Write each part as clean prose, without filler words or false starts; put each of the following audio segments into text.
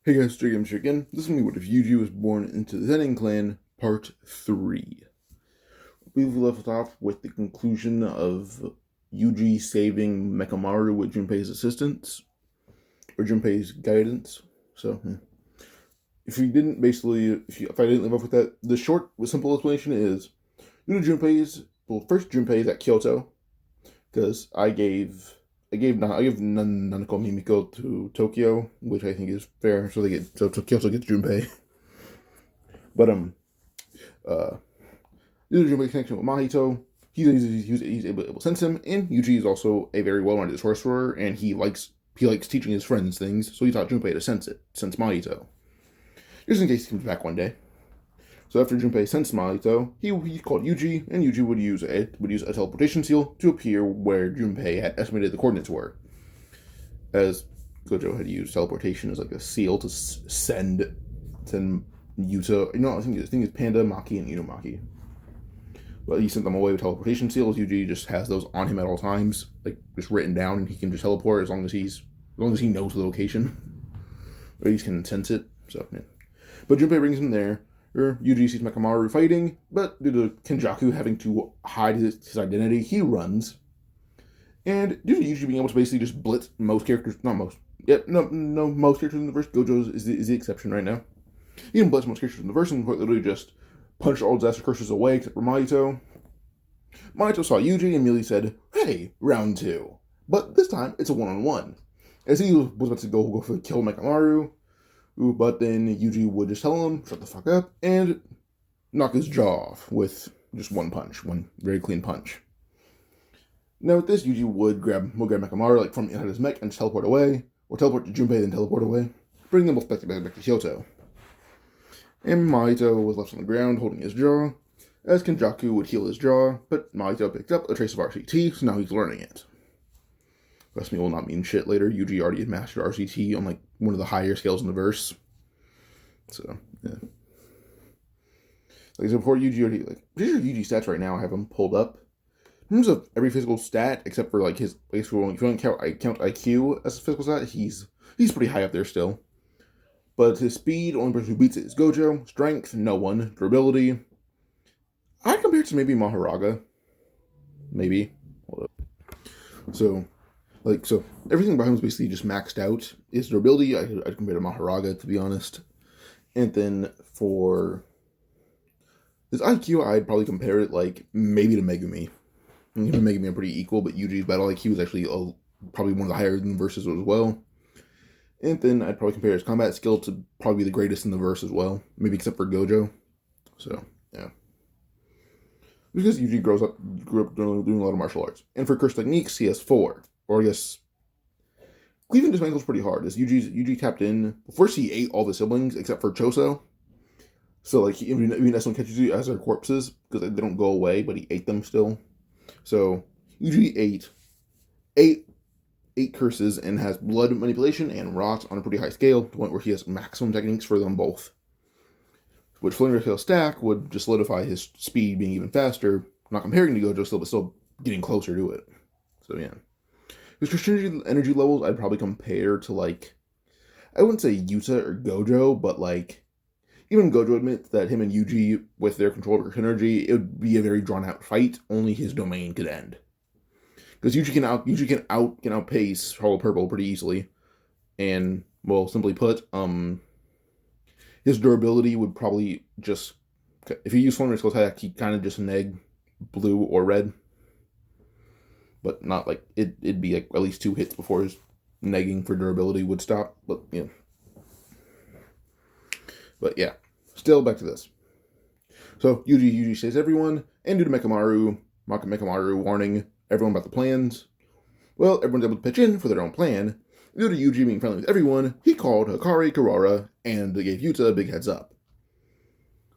Hey guys, Jay-Sensei again. This is going to be what if Yuji was born into the Zenin clan, part 3. We've left off with the conclusion of Yuji saving Mekamaru with Junpei's assistance, or Junpei's guidance. So, if we didn't basically, if I didn't live off with that, the short, simple explanation is, due to Junpei's, well, first Junpei's at Kyoto, because I gave Nanako Mimiko to Tokyo, which I think is fair. So Kyoto gets Junpei. But uh, due to Junpei's connection with Mahito, he's able to sense him. And Yuji is also a very well-rounded sorcerer, and he likes teaching his friends things. So he taught Junpei to sense Mahito, just in case he comes back one day. So after Junpei sensed Mahito, he called Yuji, and Yuji would use a teleportation seal to appear where Junpei had estimated the coordinates were. As Gojo had used teleportation as like a seal to send Yuta. I think it's Panda, Maki, and Inumaki. But he sent them away with teleportation seals. Yuji just has those on him at all times, like just written down, and he can just teleport as long as he knows the location, or he can sense it. So yeah. But Junpei brings him there. Yuji sees Mekamaru fighting, but due to Kenjaku having to hide his identity, he runs. And due to Yuji being able to basically just blitz most characters, not most, most characters in the verse, Gojo is the exception right now. He can blitz most characters in the verse and quite literally just punch all disaster curses away except for Mahito. Mahito saw Yuji and immediately said, "Hey, round 2." But this time, it's a one-on-one. As he was about to go for the kill Mekamaru, but then Yuji would just tell him, "Shut the fuck up," and knock his jaw off with just one very clean punch. Now with this, Yuji would grab Mekamaru like from inside his mech and just teleport away, or teleport to Junpei then teleport away, bringing them both back to Kyoto. And Mahito was left on the ground holding his jaw, as Kenjaku would heal his jaw, but Mahito picked up a trace of RCT, so now he's learning it. Trust me, will not mean shit later. Yuji already had mastered RCT on like one of the higher scales in the verse. So, yeah. Like I said before, Yuji Yuji stats right now, I have them pulled up. In terms of every physical stat, except for like his basically, if you don't count IQ as a physical stat, he's pretty high up there still. But his speed, only person who beats it is Gojo. Strength, no one. Durability, I'd compare it to maybe Maharaga. Maybe. So everything behind him is basically just maxed out. His durability, I'd compare to Maharaga, to be honest. And then for his IQ, I'd probably compare it like maybe to Megumi. Him and Megumi are pretty equal, but Yuji's battle IQ is actually probably one of the higher in the verses as well. And then I'd probably compare his combat skill to probably the greatest in the verse as well, maybe except for Gojo. So yeah, because Yuji grew up doing a lot of martial arts, and for curse techniques, he has 4. Or I guess Cleveland dismantles pretty hard. As Yuji tapped in. First, he ate all the siblings except for Choso. So like even S1 catches you as their corpses because they don't go away, but he ate them still. So Yuji ate 8 curses and has blood manipulation and rot on a pretty high scale, to the point where he has maximum techniques for them both. Which Flamer Scale stack would just solidify his speed being even faster. Not comparing to Gojo still, but still getting closer to it. So yeah. His Christian energy levels, I'd probably compare to, like, I wouldn't say Yuta or Gojo, but, like, even Gojo admits that him and Yuji, with their control of Christian energy, it would be a very drawn-out fight. Only his domain could end. Because Yuji can outpace Hollow Purple pretty easily. And, well, simply put, his durability would probably just, if you use Flamer Skull attack, he kind of just neg blue or red. But not like it'd be like at least 2 hits before his negging for durability would stop. But yeah. Still back to this. So Yuji saves everyone, and due to Mekamaru warning everyone about the plans, well, everyone's able to pitch in for their own plan. Due to Yuji being friendly with everyone, he called Hikari, Kurara, and they gave Yuta a big heads up.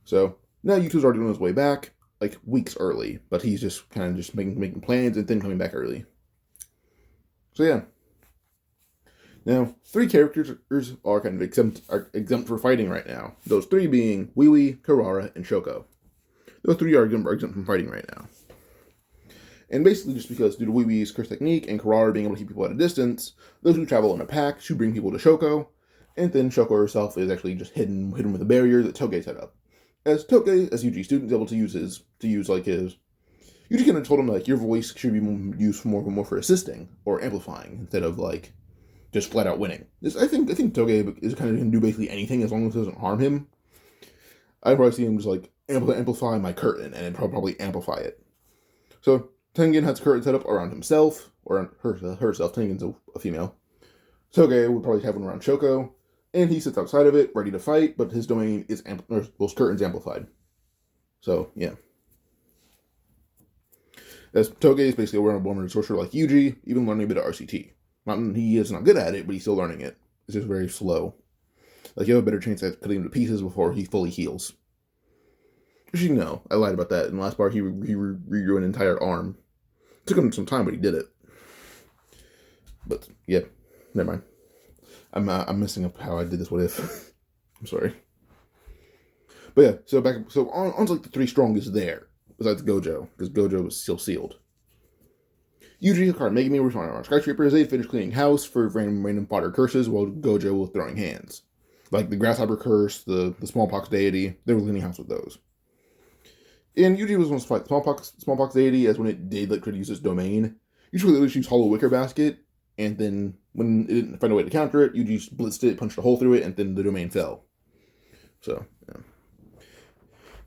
So now Yuta's already on his way back, like weeks early, but he's just kind of just making plans and then coming back early. So yeah. Now, 3 characters are kind of exempt for fighting right now. Those 3 being Wiwi, Kurara, and Shoko. Those 3 are exempt from fighting right now. And basically just because due to Wiwi's curse technique and Kurara being able to keep people at a distance, those who travel in a pack should bring people to Shoko, And then Shoko herself is actually just hidden with a barrier that Toge set up. As Toge, as Yuji student, is able to use his Yuji kind of told him like your voice should be used more for assisting or amplifying instead of like just flat out winning. I think Toge is kind of going to do basically anything as long as it doesn't harm him. I'd probably see him just like amplify my curtain and then probably amplify it. So Tengen has a curtain set up around himself or herself. Tengen's a female. Toge would probably have one around Shoko, and he sits outside of it, ready to fight, but his domain is his curtain's amplified. So yeah. As Toge is basically a born sorcerer like Yuji, even learning a bit of RCT. He is not good at it, but he's still learning it. It's just very slow. Like, you have a better chance at cutting him to pieces before he fully heals. Actually, no, I lied about that. In the last part, he regrew an entire arm. It took him some time, but he did it. But, yeah, never mind. I'm messing up how I did this what if. I'm sorry. But yeah, so on to like the three strongest there, besides Gojo, because Gojo was still sealed. Yuji, Hikari, Megumi were on our skyscrapers. They finished cleaning house for random fodder curses, while Gojo was throwing hands. Like the grasshopper curse, the smallpox deity, they were cleaning house with those. And Yuji was supposed to fight the smallpox deity, as when it did could use its domain. Usually they use Hollow Wicker Basket, and then when it didn't find a way to counter it, Yuji blitzed it, punched a hole through it, and then the domain fell. So, yeah.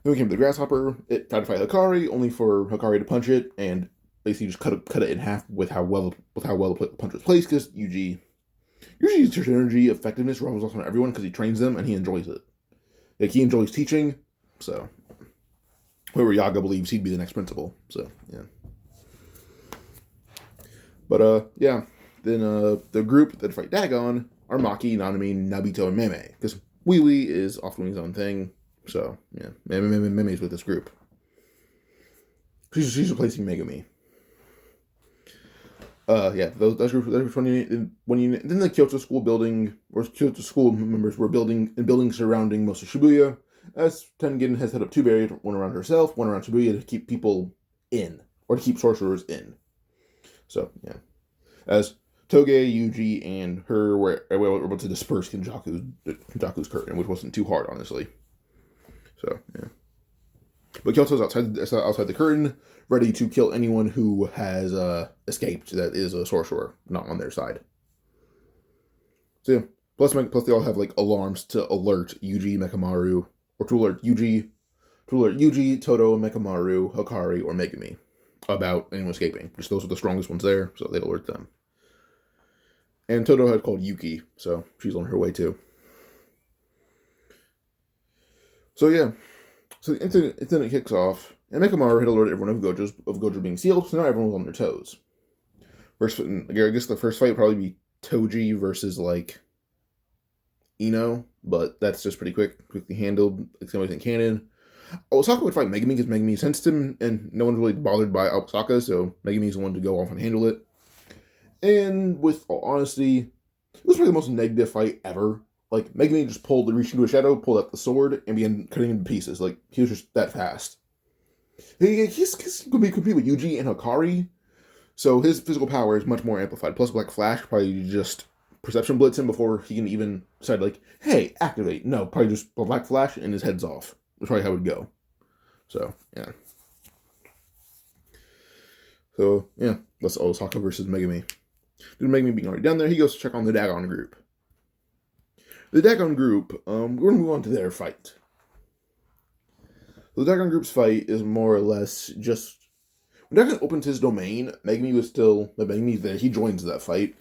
Then we came to the grasshopper. It tried to fight Hikari, only for Hikari to punch it, and basically just cut it in half with how well the punch was placed, because Yuji's energy effectiveness rubs off on everyone because he trains them and he enjoys it. Like, he enjoys teaching, so whoever Yaga believes he'd be the next principal. So, yeah. But, yeah. Then, the group that fight Dagon are Maki, Nanami, Nabito, and Meme. Because Wee Wee is off doing his own thing. So, yeah. Meme's with this group. She's replacing Megumi. Yeah, those groups 28. Then the Kyoto School members were building surrounding most of Shibuya, as Tengen has set up two barriers, one around herself, one around Shibuya, to keep people in, or to keep sorcerers in. So, yeah. As Toge, Yuji, and her were able to disperse Kenjaku's curtain, which wasn't too hard, honestly. So, yeah. But Kyoto's outside the curtain, ready to kill anyone who has escaped that is a sorcerer, not on their side. So yeah, plus they all have like alarms to alert Yuji, Mekamaru, or to alert Yuji, Todo, Mekamaru, Hikari, or Megumi about anyone escaping. Just those are the strongest ones there, so they'd alert them. And Todo had called Yuki, so she's on her way too. So yeah. So the incident kicks off, and Mekamaru had alerted everyone of Gojo being sealed, so now everyone was on their toes. I guess the first fight would probably be Toji versus, like, Ino, but that's just pretty quickly handled, like somebody's in canon. Osaka would fight Megumi, because Megumi sensed him, and no one's really bothered by Osaka, so Megumi's the one to go off and handle it. And with all honesty, it was probably the most negative fight ever. Like, Megumi just reached into a shadow, pulled out the sword, and began cutting him to pieces. Like, he was just that fast. He's going to compete with Yuji and Hikari, so his physical power is much more amplified. Plus, Black Flash probably just perception blitz him before he can even decide, like, hey, activate. No, probably just Black Flash and his head's off. That's probably how it would go. So, yeah. So, yeah, that's Osaka versus Megumi. Then Megumi being already down there, he goes to check on the Dagon group. The Dagon group, we're going to move on to their fight. The Dagon group's fight is more or less just... When Dagon opens his domain, Megumi's there, he joins that fight.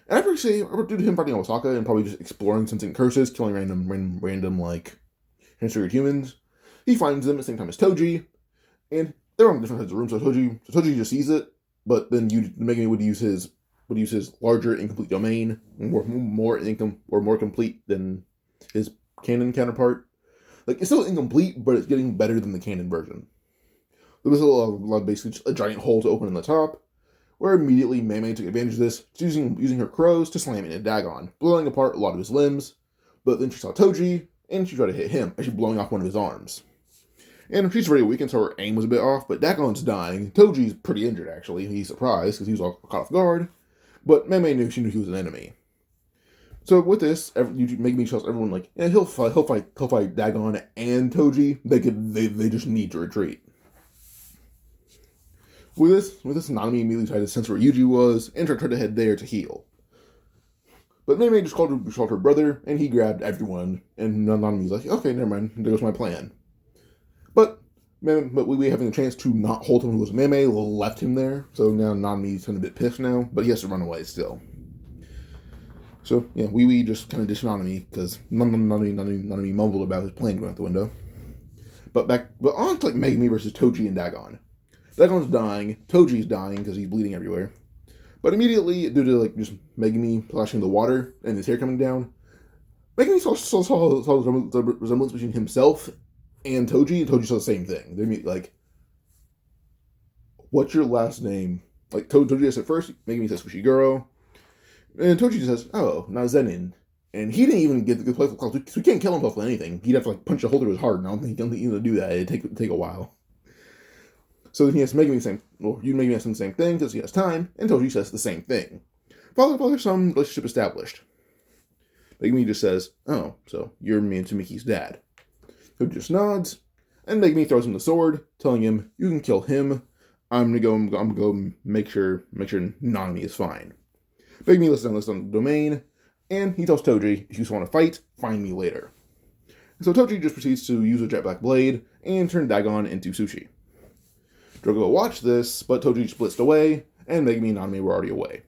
And I'd probably say, due to him fighting Osaka and probably just exploring sensing curses, killing random like, transfigured humans, he finds them at the same time as Toji, and they're on different sides of the room, so Toji just sees it, but then Megumi would use his larger incomplete domain, more complete than his canon counterpart. Like, it's still incomplete, but it's getting better than the canon version. There was basically just a giant hole to open in the top, where immediately Meme took advantage of this, using her crows to slam into Dagon, blowing apart a lot of his limbs. But then she saw Toji, and she tried to hit him, actually blowing off one of his arms. And she's very weakened, so her aim was a bit off, but Dagon's dying. Toji's pretty injured, actually. He's surprised, because he was all caught off guard. But Meme knew he was an enemy. So with this, Yuji making me tells everyone like, yeah, he'll fight Dagon and Toji. They just need to retreat. With this, Nanami immediately tried to sense where Yuji was and tried to head there to heal. But Mei just called her brother, and he grabbed everyone. And Nanami's like, okay, never mind. There goes my plan. But we having the chance to not hold him who was Mei left him there. So now Nanami's kind of a bit pissed now, but he has to run away still. So yeah, Wee just kind of dished Nanami because Nanami mumbled about his plane going out the window. But on to like Megumi versus Toji and Dagon. Dagon's dying, Toji's dying because he's bleeding everywhere. But immediately, due to like just Megumi splashing the water and his hair coming down, Megumi saw the resemblance between himself and Toji. Toji saw the same thing. They like, what's your last name? Like Toji said first, Megumi says Fushiguro. And Toji says, oh, now Zenin. And he didn't even get the good playful calls, so he can't kill himself with anything. He'd have to like punch a hole through his heart, and I don't think he's going to do that. It'd take a while. So then he has to make me the same, well, you make me the same thing because he has time, and Toji says the same thing. Father-son relationship established. Megumi just says, oh, so you're me and Tsumiki's dad. Toji just nods, and Megumi throws him the sword, telling him, you can kill him. I'm gonna go make sure Nanami is fine. Megumi lists on the domain, and he tells Toji, if you want to fight, find me later. And so Toji just proceeds to use a jet black blade and turn Dagon into sushi. Drogo watched this, but Toji just blitzed away, and Megumi and Nanami were already away.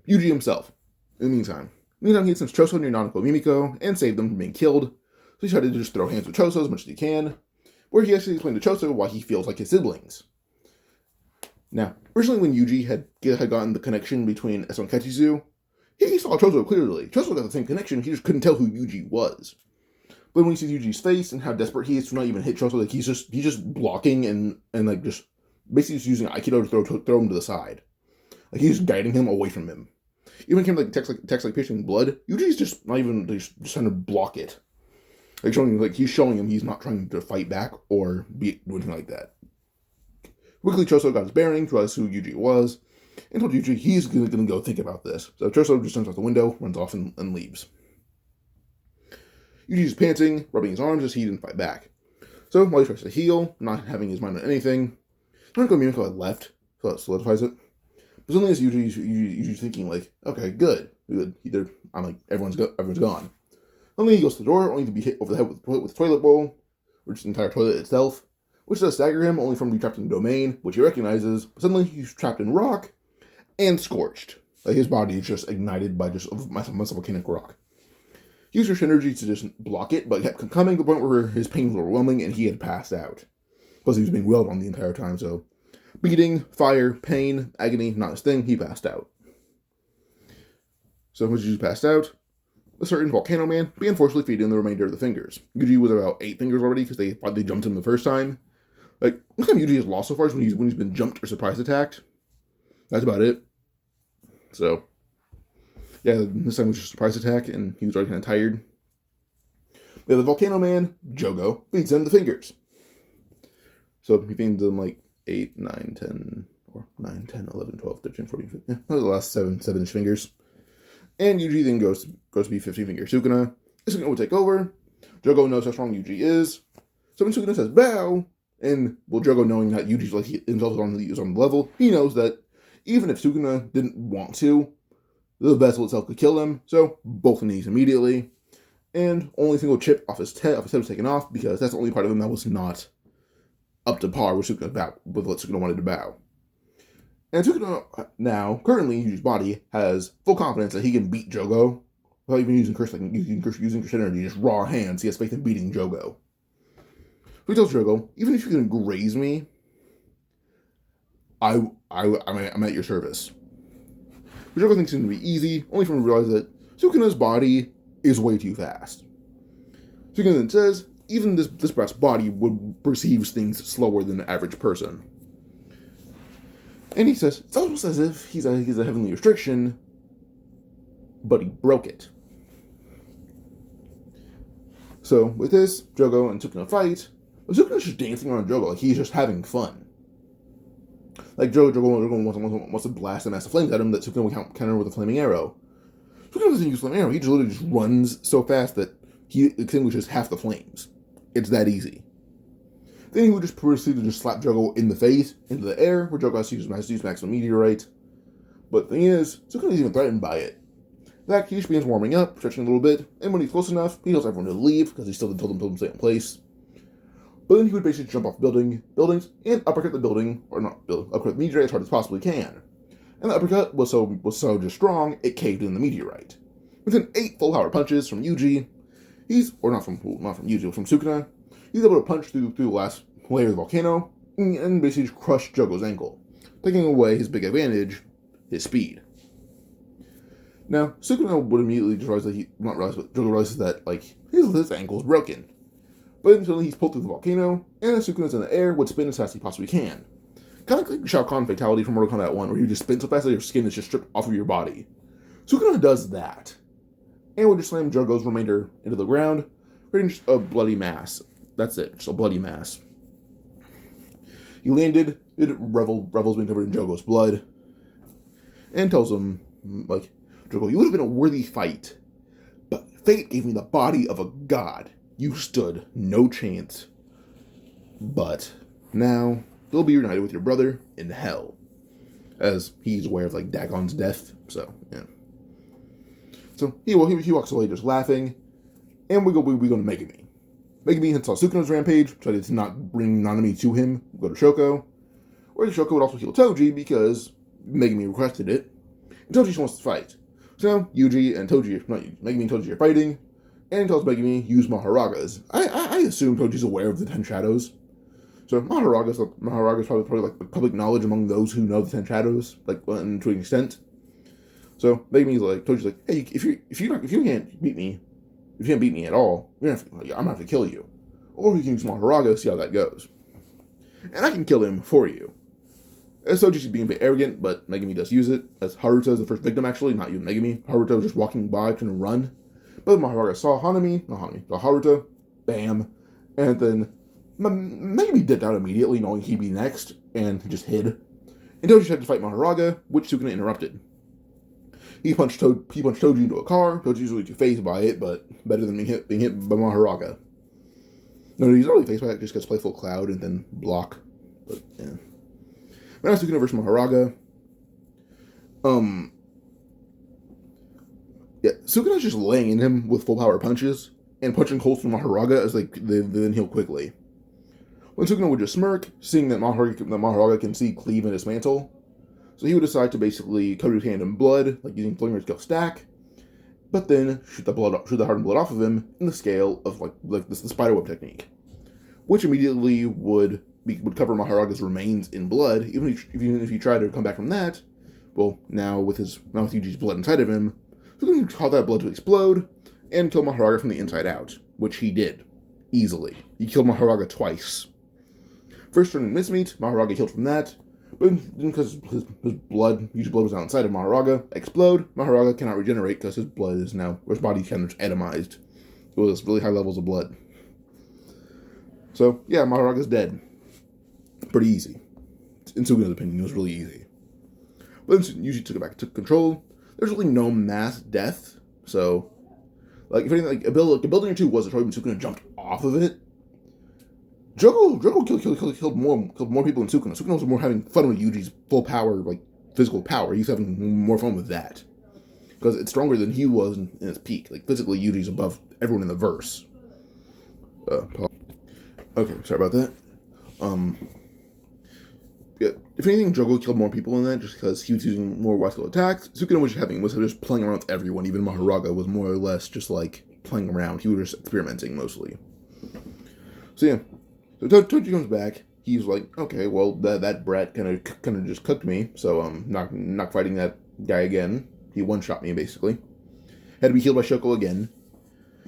Yuji himself. In the meantime, he had sent Choso near Nanako Mimiko and saved them from being killed, so he tried to just throw hands with Choso as much as he can, where he actually explained to Choso why he feels like his siblings. Now, originally when Yuji had gotten the connection between Eso and Kechizu, he saw Choso clearly. Choso got the same connection, he just couldn't tell who Yuji was. But when he sees Yuji's face and how desperate he is to not even hit Choso, like he's just blocking and like just basically just using Aikido to throw him to the side. Like he's just guiding him away from him. Even when it came text like piercing blood, Yuji's just not even just trying to block it. He's showing him he's not trying to fight back or do anything like that. Quickly, Choso got his bearings, realized who Yuji was, and told Yuji he's going to go think about this. So Choso just turns out the window, runs off, and leaves. Yuji's panting, rubbing his arms as he didn't fight back. So while he tries to heal, not having his mind on anything, Nanako Mimiko had left, so that solidifies it. But suddenly as Yuji's thinking like, okay, good. I'm like, everyone's gone. Suddenly he goes to the door, only to be hit over the head with the toilet bowl, or just the entire toilet itself, which does stagger him, only from being trapped in the domain, which he recognizes, but suddenly he's trapped in rock and scorched. Like his body is just ignited by just massive volcanic rock. He used his energy to just block it, but it kept coming to the point where his pain was overwhelming and he had passed out. Plus he was being wailed on the entire time, so beating, fire, pain, agony, not his thing, he passed out. So when Yuji passed out, a certain Volcano Man began forcefully feeding the remainder of the fingers. Yuji was about 8 fingers already because they jumped him the first time. Like, what time Yuji has lost so far is when he's been jumped or surprise attacked. That's about it. So, yeah, this time was just a surprise attack, and he was already kind of tired. Yeah, the Volcano Man, Jogo, feeds him the fingers. So he feeds them like 8, 9, 10, or 9, 10, 11, 12, 13, 14, 15. Yeah, those are the last 7-ish fingers. And Yuji then goes to be 15-finger Sukuna. Sukuna will take over. Jogo knows how strong Yuji is. So when Sukuna says bow, and well, Jogo knowing that Yuji's like himself is on the level, he knows that even if Sukuna didn't want to, the vessel itself could kill him. So both knees immediately, and only a single chip off his head was taken off because that's the only part of him that was not up to par with what Sukuna wanted to bow. And Sukuna now, currently, Yuji's body has full confidence that he can beat Jogo without even using curse energy, just raw hands. He has faith in beating Jogo. So he tells Jogo, even if you can graze me, I'm at your service. But Jogo thinks it's going to be easy, only for him to realize that Sukuna's body is way too fast. Sukuna then says, even this brat's body perceives things slower than the average person. And he says, it's almost as if he's a heavenly restriction, but he broke it. So, with this, Jogo and Sukuna fight, but Sukuna's just dancing around Jogo, like he's just having fun. Like Jogo wants to blast a mass of flames at him that Sukuna will counter with a flaming arrow. Sukuna doesn't use flame arrow. He just literally just runs so fast that he extinguishes half the flames. It's that easy. Then he would just proceed to just slap Jogo in the face, into the air, where Jogo has to use maximum meteorite. But the thing is, Sukuna is even threatened by it. That he just begins warming up, stretching a little bit, and when he's close enough, he tells everyone to leave, because he still told them to stay in place. But then he would basically jump off buildings, and uppercut the building, or not uppercut the meteorite as hard as possibly can. And the uppercut was so just strong, it caved in the meteorite. Within 8 full power punches from Yuji, not from Yuji, but from Sukuna, he's able to punch through the last layer of the volcano, and basically just crush Jogo's ankle, taking away his big advantage, his speed. Now, Sukuna would immediately just realize that Jogo realizes that, his ankle is broken. But then suddenly he's pulled through the volcano, and Sukuna's in the air, would spin as fast as he possibly can. Kind of like the Shao Kahn fatality from Mortal Kombat 1, where you just spin so fast that your skin is just stripped off of your body. Sukuna does that, and would just slam Jogo's remainder into the ground, creating just a bloody mass. That's it, just a bloody mass. He landed, revels being covered in Jogo's blood, and tells him, Jogo, you would have been a worthy fight, but fate gave me the body of a god. You stood no chance. But now, you'll be reunited with your brother in hell, as he's aware of, Dagon's death, so, yeah. So, he walks away just laughing, and we go to Megumi. Megumi saw Sukuna's rampage, decided to not bring Nanami to him, go to Shoko, where Shoko would also heal Toji because Megumi requested it, and Toji just wants to fight. So now, Megumi and Toji are fighting, and tells Megumi, use Maharagas. I assume Toji's aware of the 10 Shadows. So Maharagas probably public knowledge among those who know the 10 Shadows, to an extent. So Toji's like, hey, if you can't beat me, if you can't beat me at all, I'm gonna have to kill you. Or you can use Maharaga, see how that goes. And I can kill him for you. As Toji's being a bit arrogant, but Megumi does use it, as Haruto is the first victim actually, not even Megumi. Haruto was just walking by, trying to run. But Maharaga saw saw Haruto, bam, and then Megumi dipped out immediately, knowing he'd be next, and just hid. And Toji tried to fight Maharaga, which Sukuna interrupted. He punched Toji into a car. Toji's usually too phased by it, but better than being hit by Maharaga. No, he's not really phased by it, just gets Playful Cloud and then block. But, yeah. But now Sukuna versus Maharaga. Yeah, Sukuna's just laying in him with full power punches, and punching holes through Maharaga as they then heal quickly. When Sukuna would just smirk, seeing that Maharaga can see, cleave, and dismantle, so he would decide to basically coat his hand in blood, using Flamer Skill Stack, but then shoot the hardened blood off of him in the scale of the spiderweb technique, which immediately would cover Maharaga's remains in blood. Even if he tried to come back from that, well, now with Yuji's blood inside of him, Sukuna could cause that blood to explode and kill Maharaga from the inside out, which he did easily. He killed Maharaga twice. First turn in Mismeet, Maharaga healed from that. But because his blood was outside of Maharaga, explode, Maharaga cannot regenerate because his body kind of atomized with really high levels of blood. So, yeah, Maharaga's dead. Pretty easy. In Sukuna's opinion, it was really easy. But then Yuji took control. There's really no mass death, so, if anything, a building or two was destroyed when Sukuna jumped off of it. Jogo killed more people than Sukuna. Sukuna was more having fun with Yuji's full power, physical power. He's having more fun with that. Because it's stronger than he was in his peak. Physically, Yuji's above everyone in the verse. Okay, sorry about that. Yeah, if anything, Jogo killed more people than that just because he was using more wide scale attacks. Sukuna was just playing around with everyone. Even Maharaga was more or less just playing around. He was just experimenting mostly. So yeah. So Toji comes back. He's like, okay, well, that brat kind of just cooked me, so I'm not fighting that guy again. He one-shot me, basically. Had to be healed by Shoko again.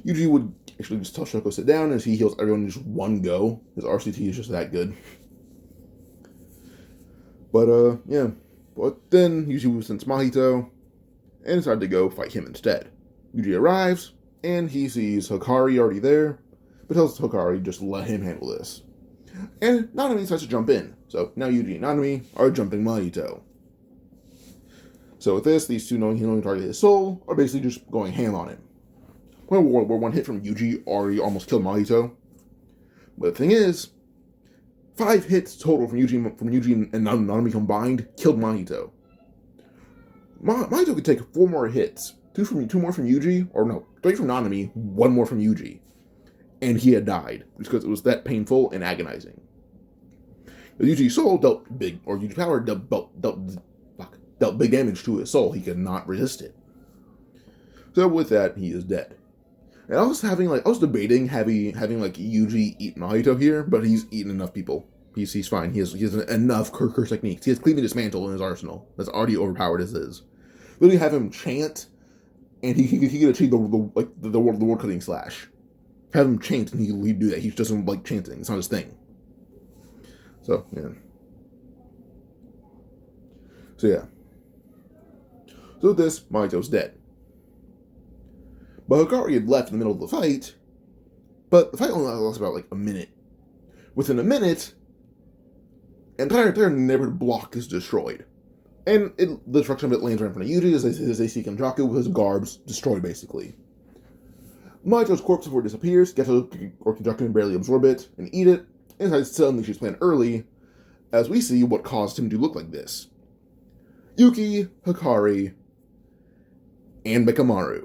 Yuji would actually just tell Shoko sit down as he heals everyone in just one go. His RCT is just that good. But, yeah. But then Yuji sends Mahito and decided to go fight him instead. Yuji arrives, and he sees Hikari already there, but tells Hikari just let him handle this. And Nanami decides to jump in, so now Yuji and Nanami are jumping Mahito. So with this, these two knowing he only targeted his soul are basically just going ham on him. Where one hit from Yuji already almost killed Mahito. But the thing is, 5 hits total from Yuji and Nanami combined killed Mahito. Mahito could take 4 more hits. 2 more from Yuji, or no, 3 from Nanami, 1 more from Yuji. And he had died, because it was that painful and agonizing. The Yuji soul Yuji power dealt big damage to his soul. He could not resist it. So with that, he is dead. And I was debating having Yuji eat Mahito here, but he's eaten enough people. He's fine. He has enough curse techniques. He has Cleave and Dismantle in his arsenal. That's already overpowered as is. Literally have him chant, and he could achieve the word cutting slash. Have him chant, and he'd do that. He doesn't like chanting. It's not his thing. So yeah. So with this, Mahito's dead. But Hikari had left in the middle of the fight, but the fight only lasted about a minute. Within a minute, an entire neighborhood block is destroyed. And the destruction of it lands right in front of Yuji as they see Kenjaku with his garbs destroyed, basically. Mahito's corpse before it disappears, Kenjaku can barely absorb it and eat it, and decides to unleash his plan early, as we see what caused him to look like this. Yuki, Hikari, and Mekamaru.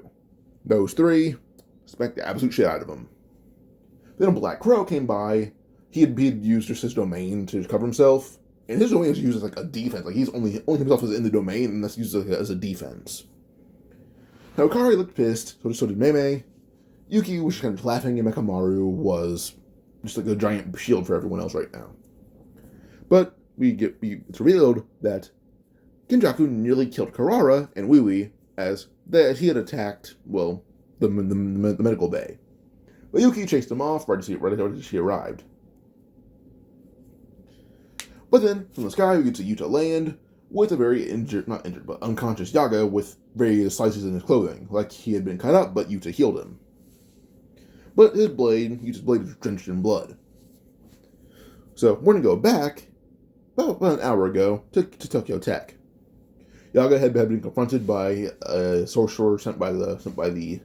Those 3 smacked the absolute shit out of him. Then a Black Crow came by. He had used just his domain to cover himself, and his domain is used as a defense. He's only himself is in the domain, and that's used as a defense. Now Hikari looked pissed, so did Mei. Yuki was just kind of laughing, and Mekamaru was just a giant shield for everyone else right now. But it's revealed that Kenjaku nearly killed Karara and Wiwi as he had attacked, the medical bay. But Yuki chased him off right as she arrived. But then, from the sky, we get to Yuta land with a very unconscious Yaga with various slices in his clothing, like he had been cut up, but Yuta healed him. But Yuta's blade was drenched in blood. So, we're going to go back, about an hour ago, to Tokyo Tech. Yaga had been confronted by a sorcerer sent by the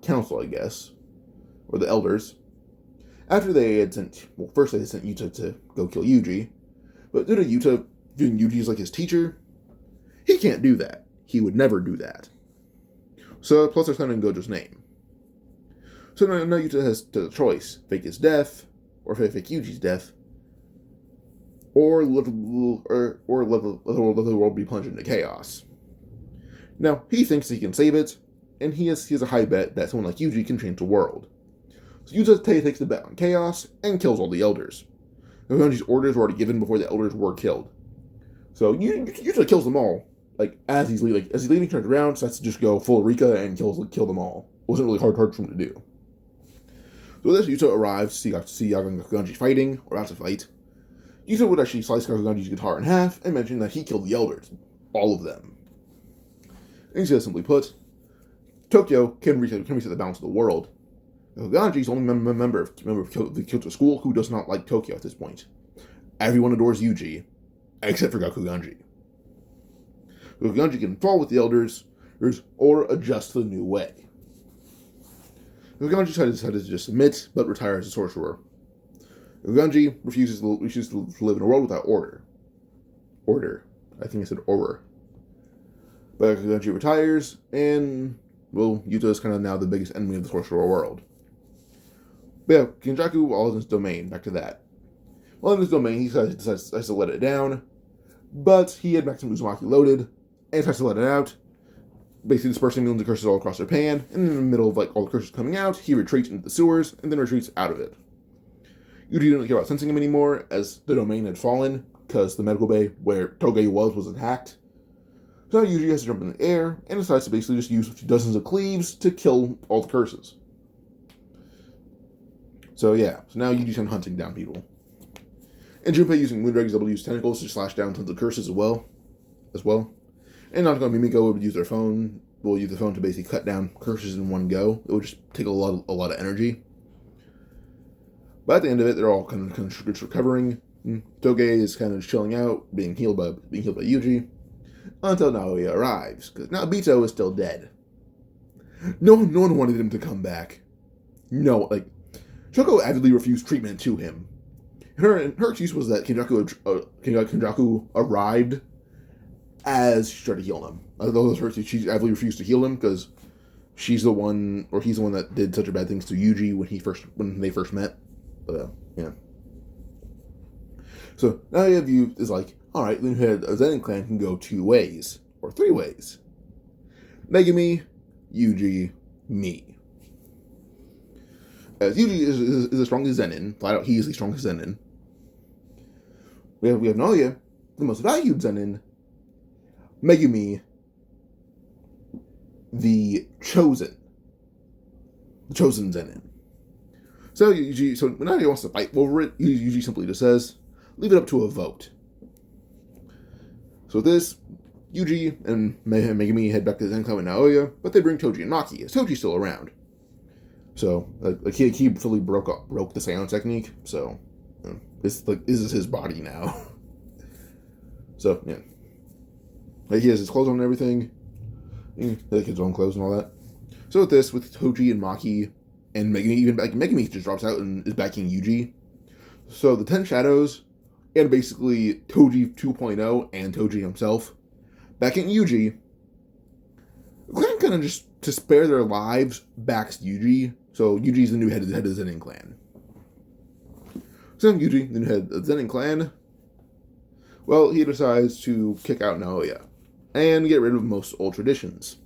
council, I guess, or the elders. After they had first they had sent Yuta to go kill Yuji, but due to Yuta viewing Yuji as his teacher, he can't do that. He would never do that. So, plus they're sending Gojo's name. So now Yuta has the choice: fake his death, or fake Yuji's death, or let the world be plunged into chaos. Now, he thinks he can save it, and he has a high bet that someone like Yuji can change the world. So Yuta takes the bet on chaos, and kills all the elders. Yuji's orders were already given before the elders were killed. So Yuta kills them all, as he's leaving. As he's leaving, he turns around, so that's to just go full Rika and kill them all. It wasn't really hard for him to do. So this, Yuta arrives to see Yaga and Kakuganji fighting, or about to fight. Yuta would actually slice Kakuganji's guitar in half and mention that he killed the elders. All of them. And he says, simply put, Tokyo can reset the balance of the world. Kakuganji is the only member of the Kyoto school who does not like Tokyo at this point. Everyone adores Yuji, except for Kakuganji. Kakuganji can fall with the elders, or adjust to the new way. Kakuganji decided to just submit, but retire as a sorcerer. Kakuganji refuses to live in a world without order. I think I said order. But Kakuganji retires, and, Yuta is kind of now the biggest enemy of the sorcerer world. But yeah, Kenjaku, all in his domain, back to that. While in his domain, he decides to let it down, but he had Maximum Uzumaki loaded, and tries to let it out, basically dispersing millions of curses all across Japan, and in the middle of all the curses coming out, he retreats into the sewers, and then retreats out of it. Yuji didn't care about sensing him anymore, as the domain had fallen, because the medical bay where Toge was attacked. So now Yuji has to jump in the air, and decides to basically just use dozens of cleaves to kill all the curses. So now Yuji's kind of hunting down people. And Junpei, using Moondrag, is able to use tentacles to slash down tons of curses as well. And Natsuko and Mimiko would use the phone to basically cut down curses in one go. It would just take a lot of energy. But at the end of it, they're all kind of recovering. Toge is kind of chilling out, being healed by Yuji. until Naoya arrives, because Nobito is still dead. No one wanted him to come back. No, like, Shoko avidly refused treatment to him. Her excuse was that Kenjaku arrived as she tried to heal him. Although her excuse, she avidly refused to heal him because he's the one that did such bad things to Yuji when they first met. But yeah. So now you have you is like, all right, then a Zenin clan can go 2 ways or 3 ways. Megumi, Yuji, me. As Yuji is the strongest Zenin, flat out he is the strongest Zenin. We have Naoya, the most valued Zenin. Megumi, the chosen Zenin. So when Naoya wants to fight over it, Yuji simply just says, leave it up to a vote. So this, Yuji and Megumi head back to the Zen Clan with Naoya, but they bring Toji and Maki, as Toji's still around. So, he fully broke the Seance technique, so, this is his body now. So, yeah. Like, he has his clothes on and everything, like his own clothes and all that. So with Toji and Maki, and Megumi just drops out and is backing Yuji. So the 10 Shadows, and basically Toji 2.0 and Toji himself, backing Yuji, the clan kind of just, to spare their lives, backs Yuji. So Yuji's the new head of the Zenin clan. So Yuji, the new head of the Zenin clan, well, he decides to kick out Naoya and get rid of most old traditions.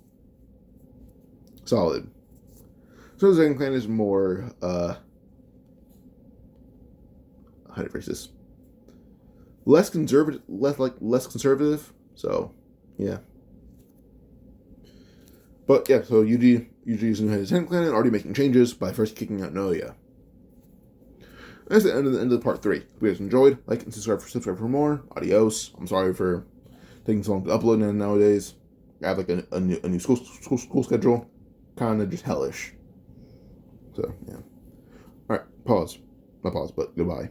Solid. So the Zenin clan is more, how do I phrase this? Less conservative. So, yeah. But yeah, so Yuji's new head of his Zenin clan and already making changes by first kicking out Naoya. That's the end of the part 3. If you guys enjoyed, like and subscribe for more. Adios. I'm sorry for taking so long to upload nowadays. I have like a new school schedule. Kind of just hellish. So, yeah. Alright, pause. Not pause, but goodbye.